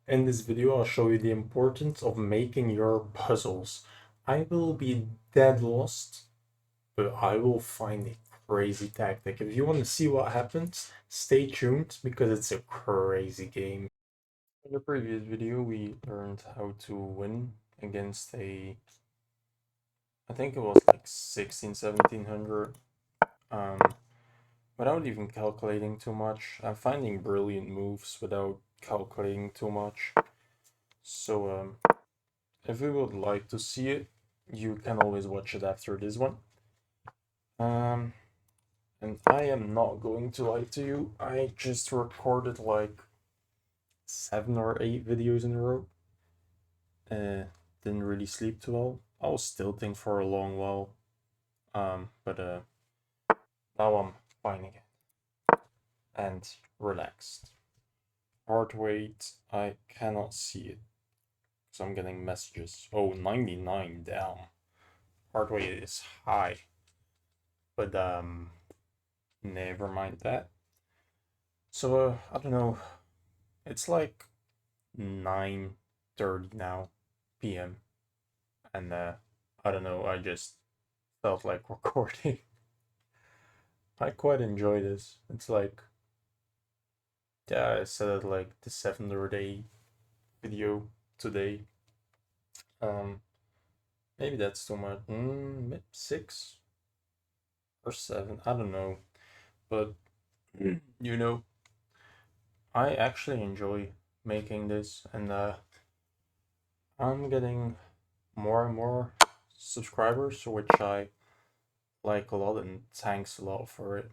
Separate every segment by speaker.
Speaker 1: In this video, I'll show you the importance of making your puzzles. I will be dead lost, but I will find a crazy tactic. If you want to see what happens, stay tuned because it's a crazy game. In the previous video, we learned how to win against I think it was like 16, 1700, um, without even calculating too much. I'm finding brilliant moves without calculating too much. So, if you would like to see it, you can always watch it after this one. Um, and I am not going to lie to you, I just recorded like 7 or 8 videos in a row. Didn't really sleep too well. I was tilting for a long while. But now I'm fine again and relaxed. Heart rate, I cannot see it because I'm getting messages. Oh, 99 down. Heart rate is high. But never mind that. So I don't know. It's like 9:30 now p.m. and I don't know, I just felt like recording. I quite enjoy this. It's like, yeah, I said it like the 7th or 8th video today. Um Maybe that's too much. 6 or 7, I don't know. But you know, I actually enjoy making this, and I'm getting more and more subscribers, which I like a lot, and thanks a lot for it.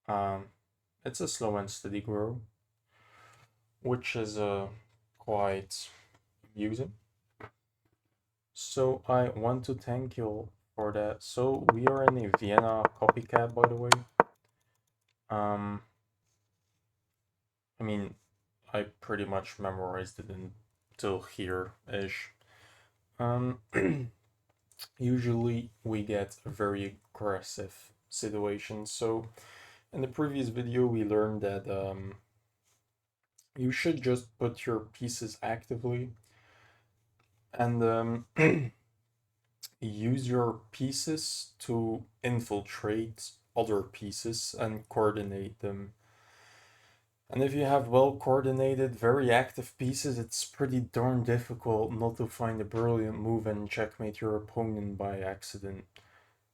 Speaker 1: Um, it's a slow and steady grow, which is quite amusing. So I want to thank you all for that. So we are in a Vienna copycat, by the way. Um, I mean, I pretty much memorized it until here-ish. Um, Usually we get very aggressive situations. So in the previous video, we learned that you should just put your pieces actively and use your pieces to infiltrate other pieces and coordinate them. And if you have well coordinated, very active pieces, it's pretty darn difficult not to find a brilliant move and checkmate your opponent by accident.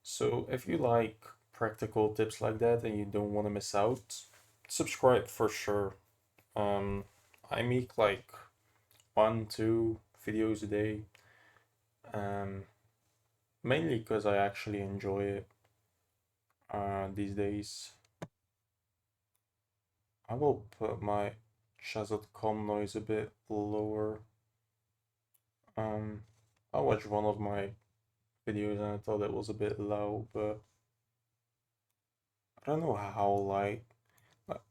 Speaker 1: So if you like practical tips like that and you don't want to miss out, subscribe for sure. Um, I make like 1, 2 videos a day. Um, Mainly because I actually enjoy it. These days, I will put my chess.com noise a bit lower. Um, I watched one of my videos and I thought it was a bit low, but I don't know how light.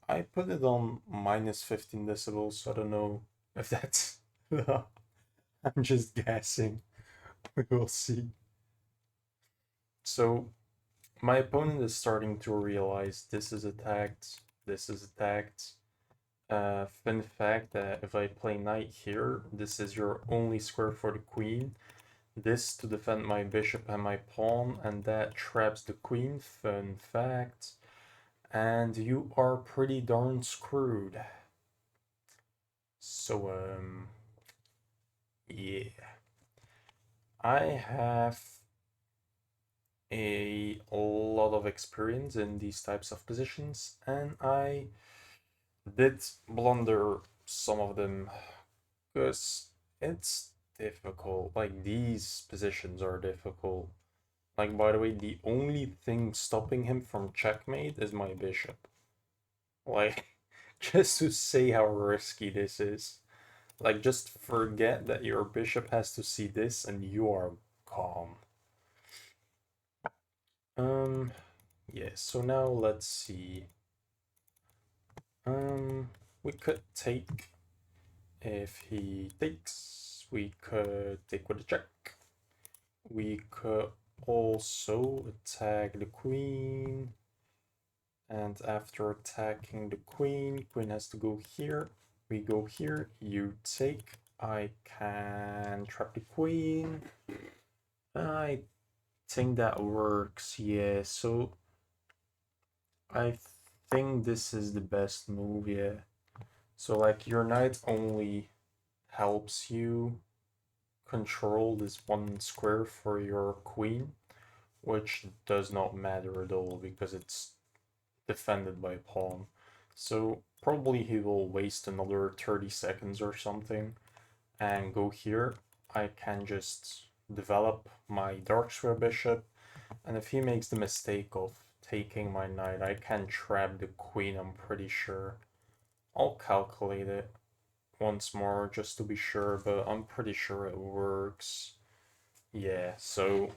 Speaker 1: I put it on minus 15 decibels, so I don't know if that's. I'm just guessing. We will see. So, my opponent is starting to realize this is attacked, this is attacked. Fun fact that if I play knight here, this is your only square for the queen. This to defend my bishop and my pawn, and that traps the queen. Fun fact. And you are pretty darn screwed. So, yeah. I have a lot of experience in these types of positions, and I did blunder some of them because it's difficult. Like, these positions are difficult. Like, by the way, the only thing stopping him from checkmate is my bishop. Like, just to say how risky this is. Like, just forget that your bishop has to see this and you are calm. Um, yeah, so now let's see. We could take, if he takes, we could take with a check. We could also attack the queen, and after attacking the queen, queen has to go here. We go here, you take. I can trap the queen. I think that works, yeah. So I think this is the best move, yeah. So like your knight only helps you control this one square for your queen, which does not matter at all because it's defended by a pawn. So probably he will waste another 30 seconds or something and go here. I can just develop my dark square bishop, and if he makes the mistake of taking my knight, I can trap the queen, I'm pretty sure. I'll calculate it once more just to be sure, but I'm pretty sure it works. Yeah, so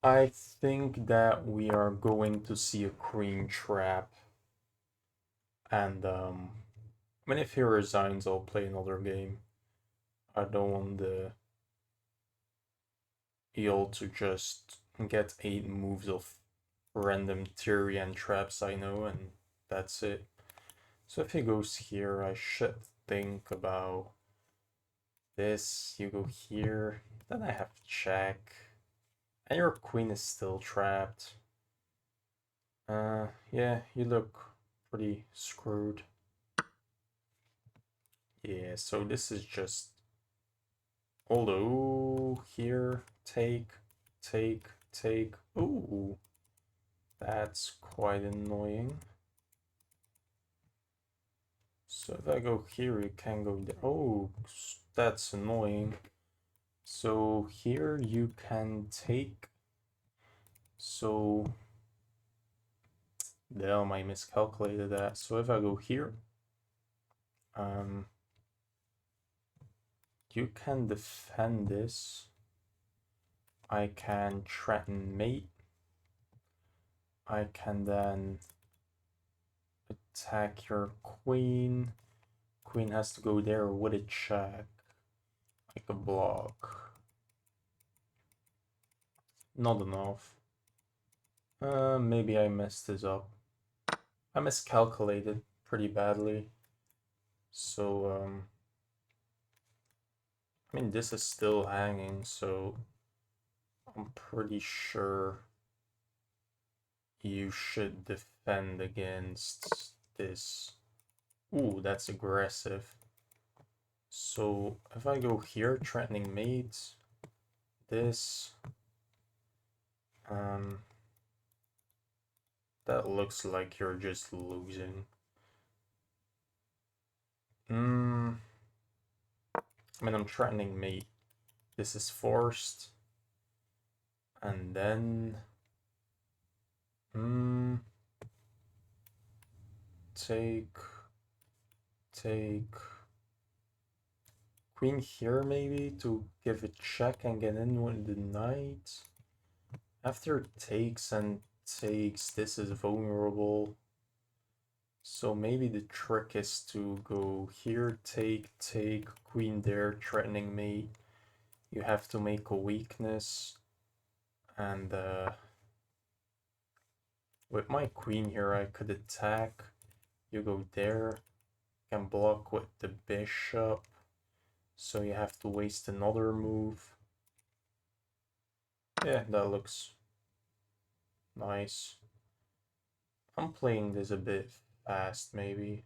Speaker 1: I think that we are going to see a queen trap. And I mean, if he resigns, I'll play another game. I don't want the eel to just get 8 moves of random theory and traps I know, and that's it. So if he goes here, I should think about this. You go here, then I have check. And your queen is still trapped. Yeah, you look pretty screwed. Yeah, so this is just, although here, take, take. Ooh, that's quite annoying. So if I go here, you can go there. Oh, that's annoying. So here you can take. So damn, I miscalculated that. So if I go here, um, you can defend this. I can threaten mate. I can then attack your queen. Queen has to go there with a check. Like a block. Not enough. Maybe I messed this up. I miscalculated pretty badly. So, I mean, this is still hanging, so I'm pretty sure you should defend against this. Ooh, that's aggressive. So if I go here, threatening mates, this, that looks like you're just losing. I mean, I'm threatening mate. This is forced. And then, take, take. Queen here maybe to give a check and get in with the knight. After takes and takes, this is vulnerable. So maybe the trick is to go here, take, queen there, threatening mate. You have to make a weakness. And with my queen here, I could attack. You go there, can block with the bishop. So you have to waste another move. Yeah, that looks nice. I'm playing this a bit fast, maybe.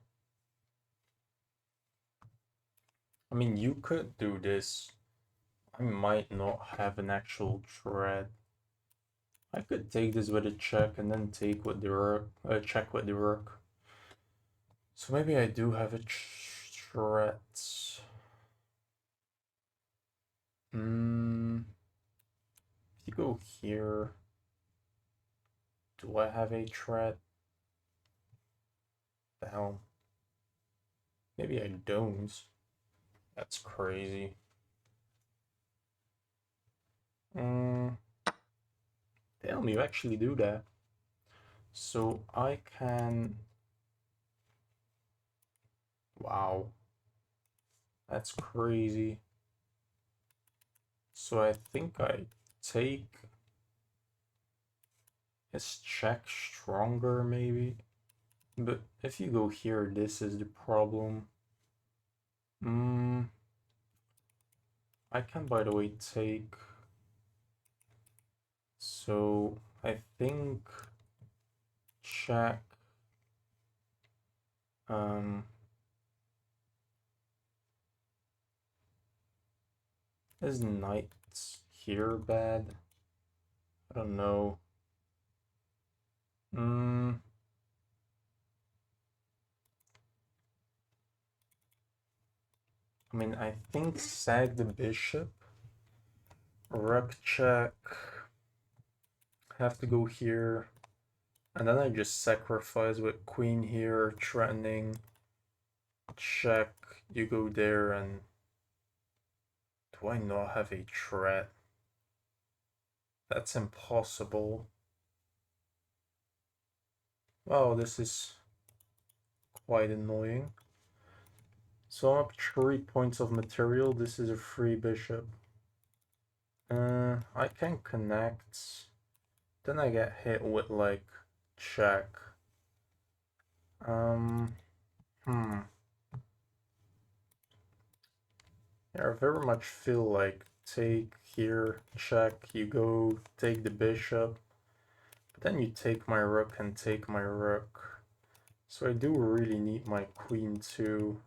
Speaker 1: I mean, you could do this. I might not have an actual threat. I could take this with a check and then take with the rook, check with the rook. So maybe I do have a threat. If you go here, do I have a threat? The hell? Maybe I don't. That's crazy. Damn, you actually do that. So I can... Wow. That's crazy. So I think I take his check stronger, maybe. But if you go here, this is the problem. I can, by the way, take... So, I think... Check... Um... Is knight here bad? I don't know. I mean, I think sag the bishop, rook check, have to go here, and then I just sacrifice with queen here, threatening, check, you go there, and do I not have a threat? That's impossible. Wow, this is quite annoying. So I'm up 3 points of material. This is a free bishop. I can connect. Then I get hit with like check. Yeah, I very much feel like take here, check, you go, take the bishop, but then you take my rook and take my rook. So I do really need my queen too.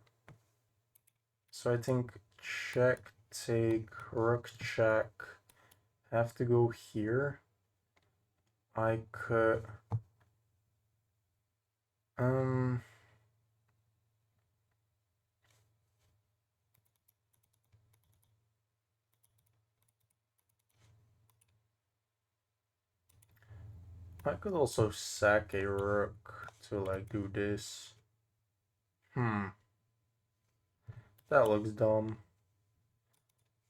Speaker 1: So I think check, take, rook check, have to go here. I could, I could also sack a rook to like do this. That looks dumb.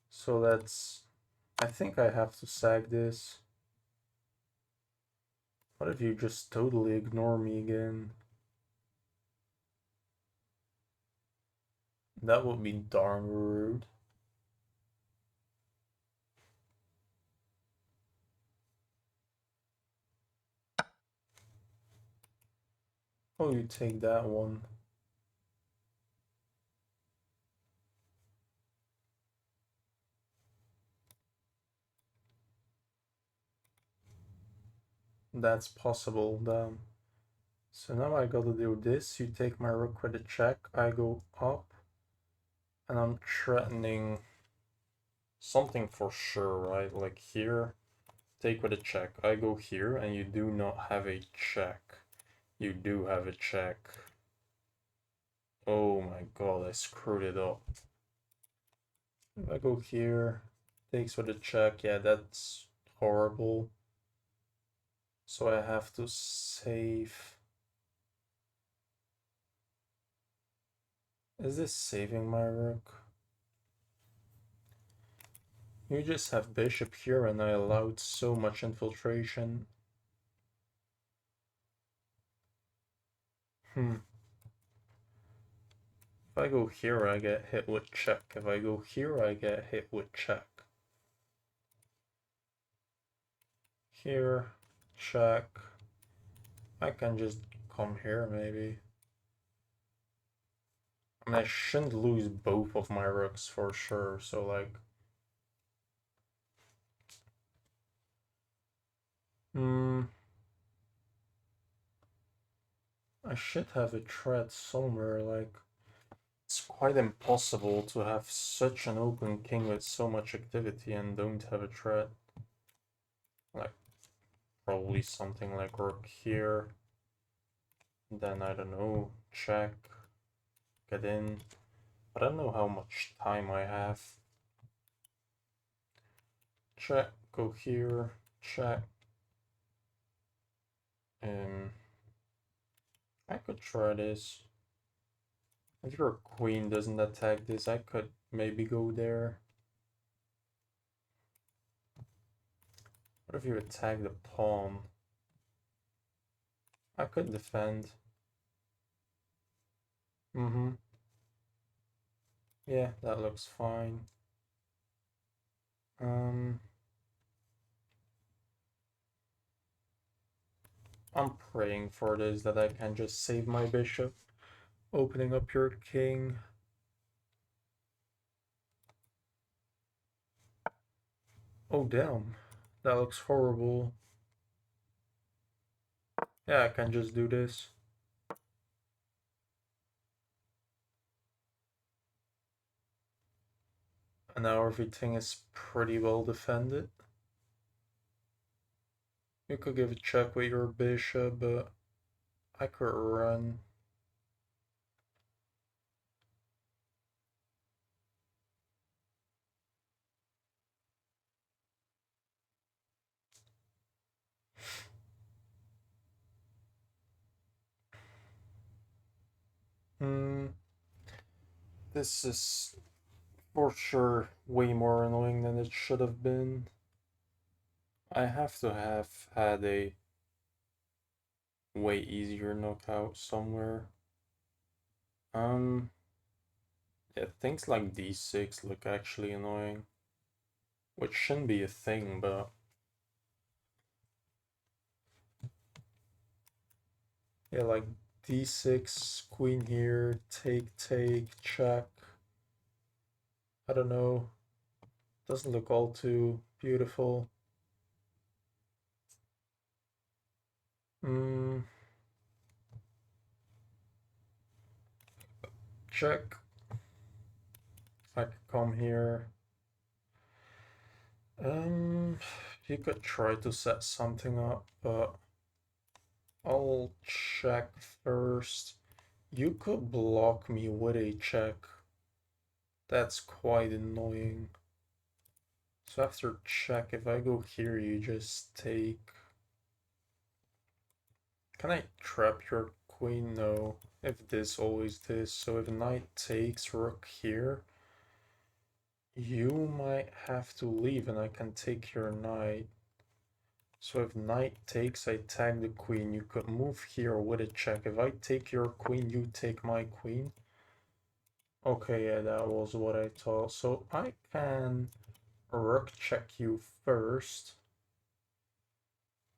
Speaker 1: So that's, I think I have to sack this. What if you just totally ignore me again? That would be darn rude. Oh, you take that one. That's possible then. So now I gotta do this. You take my rook with a check. I go up. And I'm threatening something for sure, right? Like here, take with a check. I go here and you do not have a check. You do have a check. Oh my god, I screwed it up. If I go here, takes with a check, yeah, that's horrible. So I have to save. Is this saving my rook? You just have bishop here and I allowed so much infiltration. If I go here, I get hit with check. If I go here, I get hit with check. Here, check. I can just come here, maybe. I mean, I shouldn't lose both of my rooks for sure, so like... I should have a threat somewhere, like... It's quite impossible to have such an open king with so much activity and don't have a threat. Like, probably something like rook here. Then, I don't know, check, get in. I don't know how much time I have. Check, go here, check. I could try this. If your queen doesn't attack this, I could maybe go there. What if you attack the pawn? I could defend. Yeah, that looks fine. I'm praying for this, that I can just save my bishop. Opening up your king. Oh, damn. That looks horrible. Yeah, I can just do this. And now everything is pretty well defended. You could give a check with your bishop, but I could run. Hmm, this is for sure way more annoying than it should have been. I have to have had a way easier knockout somewhere. Um, yeah, things like d6 look actually annoying, which shouldn't be a thing, but yeah, like d6, queen here, take, check. I don't know. Doesn't look all too beautiful. Hmm, check. I could come here. Um, you could try to set something up, but I'll check first. You could block me with a check. That's quite annoying. So after check, if I go here, you just take. Can I trap your queen? No. If this, always this. So if knight takes rook here, you might have to leave and I can take your knight. So if knight takes, I tag the queen. You could move here with a check. If I take your queen, you take my queen. Okay, yeah, that was what I thought. So I can rook check you first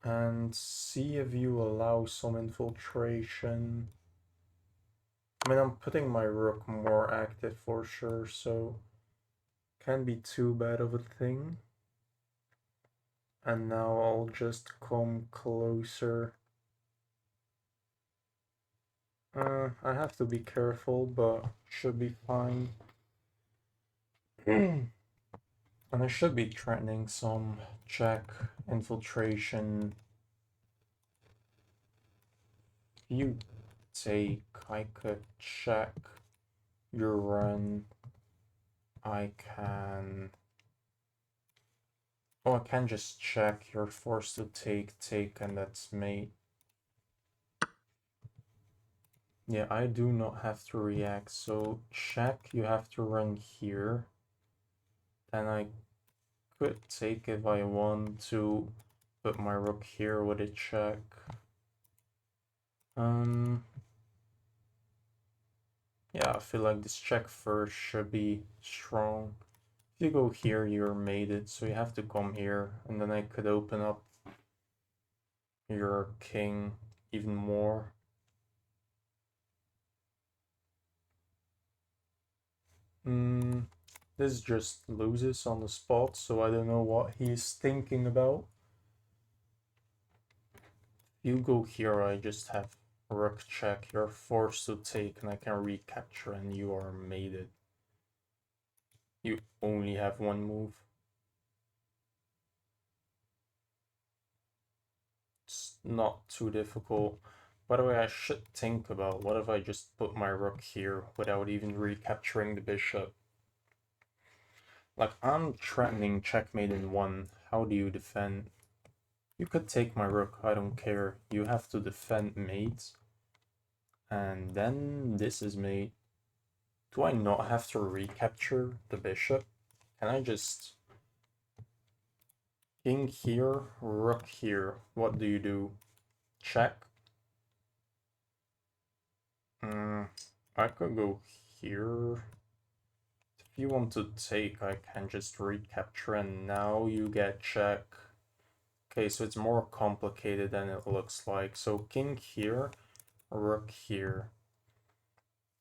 Speaker 1: and see if you allow some infiltration. I mean, I'm putting my rook more active for sure, so can't be too bad of a thing. And now I'll just come closer. I have to be careful, but should be fine. And I should be threatening some check, infiltration. You take, I could check your run. I can. Oh, I can just check. You're forced to take, and that's mate. Yeah, I do not have to react. So check, you have to run here. Then I could take if I want to put my rook here with a check. Yeah, I feel like this check first should be strong. If you go here, you're mated, so you have to come here, and then I could open up your king even more. This just loses on the spot, so I don't know what he's thinking about. You go here, I just have rook check, you're forced to take, and I can recapture, and you are mated. You only have one move. It's not too difficult. By the way, I should think about what if I just put my rook here without even recapturing the bishop. Like, I'm threatening checkmate in one. How do you defend? You could take my rook, I don't care. You have to defend mate. And then this is mate. Do I not have to recapture the bishop? Can I just... King here, rook here. What do you do? Check. I could go here. If you want to take, I can just recapture and now you get check. Okay, so it's more complicated than it looks like. So king here, rook here.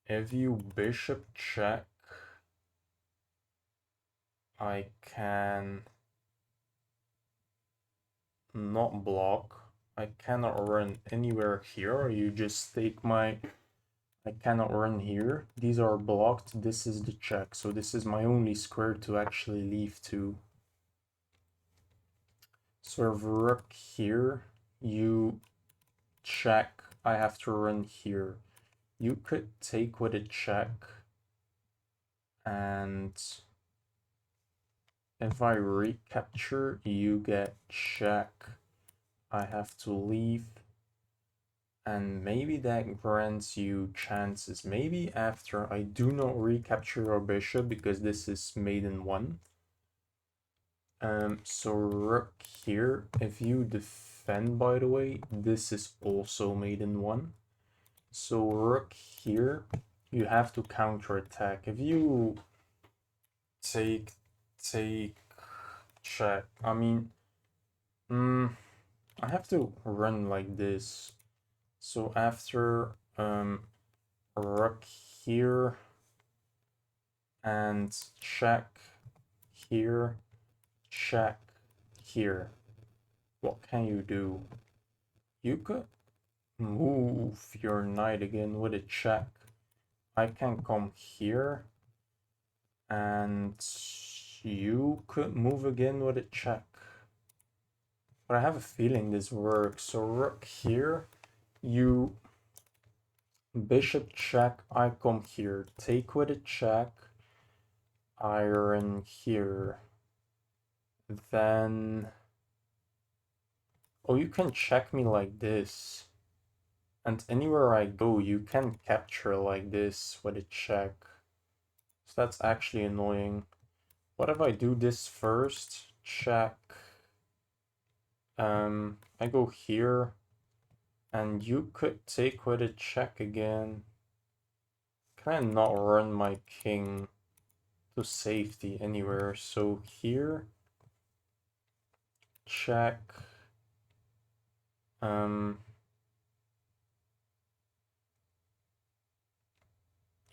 Speaker 1: If you bishop check, I can not block. I cannot run anywhere here. You just take my... I cannot run here. These are blocked. This is the check. So this is my only square to actually leave to. So if rook here, you check. I have to run here. You could take with a check. And if I recapture, you get check. I have to leave. And maybe that grants you chances. Maybe after I do not recapture your bishop because this is made in one. So rook here, if you defend, by the way, this is also made in one. So rook here, you have to counterattack. If you take, check, I mean, I have to run like this. So after rook here and check here, check here. What can you do? You could move your knight again with a check. I can come here and you could move again with a check. But I have a feeling this works. So rook here, you bishop check, I come here, take with a check, iron here. Then, oh, you can check me like this. And anywhere I go, you can capture like this with a check. So that's actually annoying. What if I do this first? Check. I go here. And you could take with a check again. Can I not run my king to safety anywhere? So here. Check.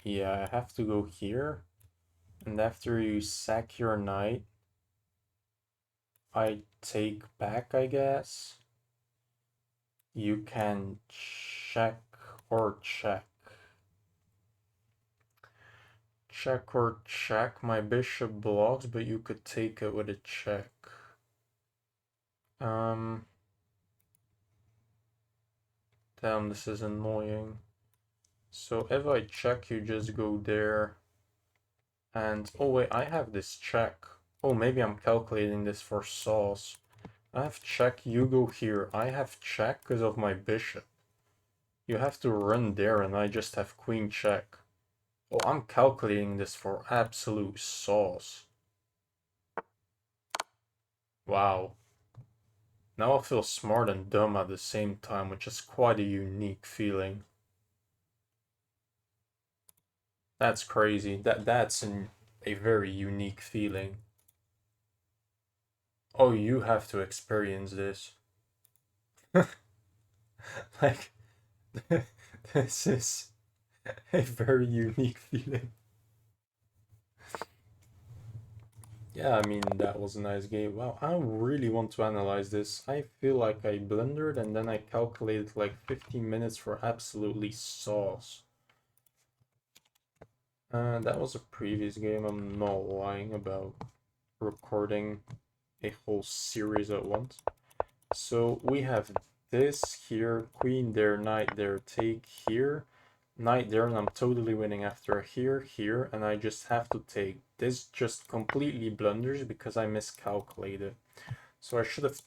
Speaker 1: Yeah, I have to go here. And after you sack your knight, I take back, I guess. You can check or check. Check or check. My bishop blocks, but you could take it with a check. Damn, this is annoying. So if I check, you just go there. And, oh wait, I have this check. Oh, maybe I'm calculating this for sauce. I have check, you go here. I have check because of my bishop. You have to run there and I just have queen check. Oh, I'm calculating this for absolute sauce. Wow. Now I feel smart and dumb at the same time, which is quite a unique feeling. That's crazy. That's a very unique feeling. Oh, you have to experience this. Like, this is a very unique feeling. Yeah, I mean, that was a nice game. Wow, I really want to analyze this. I feel like I blundered and then I calculated like 15 minutes for absolutely sauce. That was a previous game. I'm not lying about recording a whole series at once. So we have this here, queen there, knight there, take here, knight there, and I'm totally winning after here, and I just have to take. This just completely blunders because I miscalculated. So I should have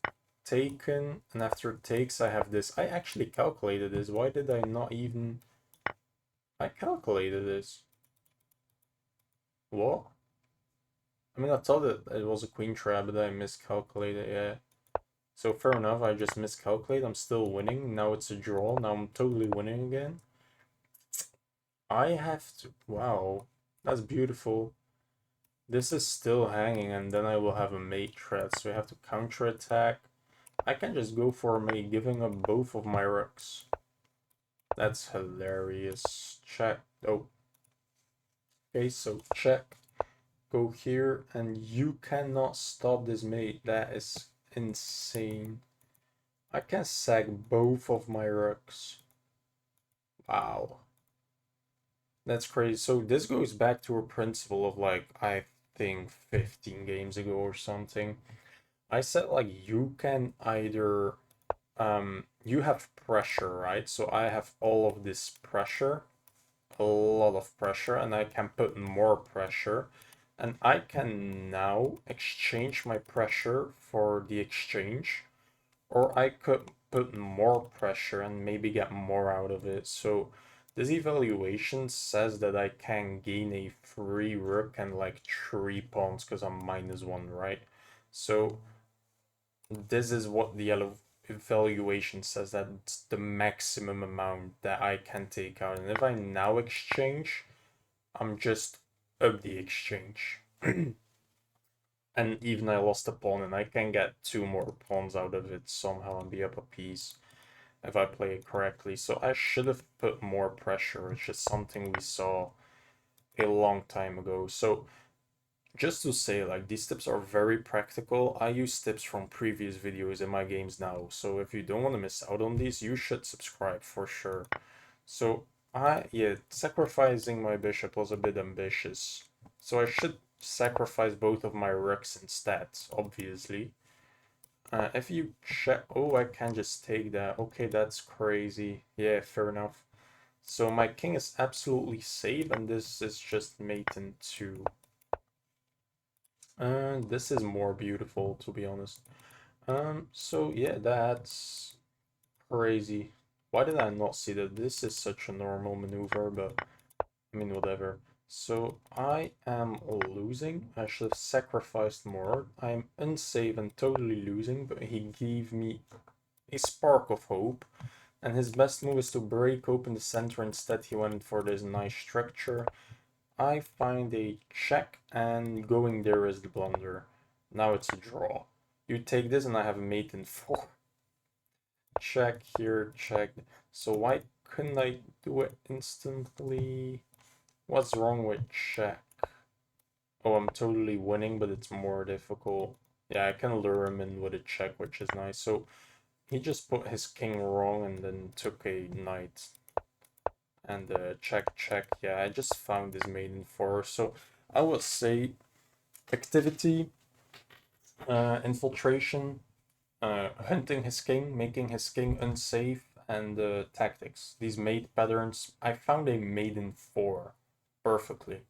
Speaker 1: taken, and after takes I have this. I actually calculated this. Why did I not even... I calculated this. What? I mean, I thought that it was a queen trap, but I miscalculated, yeah. So fair enough, I just miscalculated. I'm still winning. Now it's a draw. Now I'm totally winning again. I have to... Wow, that's beautiful. This is still hanging, and then I will have a mate threat. So I have to counterattack. I can just go for me giving up both of my rooks. That's hilarious. Check. Oh, okay, so check. Go here, and you cannot stop this mate. That is insane. I can sack both of my rooks. Wow. That's crazy. So this goes back to a principle of like, I think 15 games ago or something. I said like you can either you have pressure, right? So I have all of this pressure, a lot of pressure, and I can put more pressure. And I can now exchange my pressure for the exchange, or I could put more pressure and maybe get more out of it. So this evaluation says that I can gain a free rook and like 3 pawns because I'm -1, right? So this is what the evaluation says, that it's the maximum amount that I can take out. And if I now exchange, I'm just up the exchange. And even I lost a pawn, and I can get 2 more pawns out of it somehow and be up a piece if I play it correctly. So I should have put more pressure, which is something we saw a long time ago. So just to say, like, these tips are very practical. I use tips from previous videos in my games now. So if you don't want to miss out on these, you should subscribe for sure. So yeah, sacrificing my bishop was a bit ambitious. So I should sacrifice both of my rooks instead, obviously. If you check, oh, I can just take that. Okay, that's crazy. Yeah, fair enough. So my king is absolutely safe, and this is just mate in 2. This is more beautiful, to be honest. So yeah, that's crazy. Why did I not see that? This is such a normal maneuver, but I mean, whatever. So I am losing. I should have sacrificed more. I'm unsafe and totally losing, but he gave me a spark of hope. And his best move is to break open the center. Instead, he went for this nice structure. I find a check, and going there is the blunder. Now it's a draw. You take this, and I have a mate in 4. Check here, check. So why couldn't I do it instantly? What's wrong with check? Oh, I'm totally winning, but it's more difficult. Yeah, I can lure him in with a check, which is nice. So he just put his king wrong and then took a knight. And check, check. Yeah, I just found this maiden 4. So I would say activity, infiltration, hunting his king, making his king unsafe, and tactics. These mate patterns, I found a maiden 4 perfectly.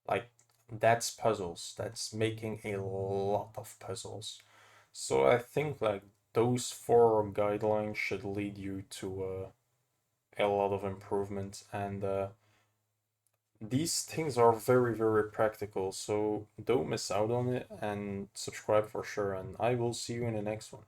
Speaker 1: Like, that's puzzles. That's making a lot of puzzles. So I think like those 4 guidelines should lead you to a lot of improvement, and these things are very, very practical. So don't miss out on it and subscribe for sure. And I will see you in the next one.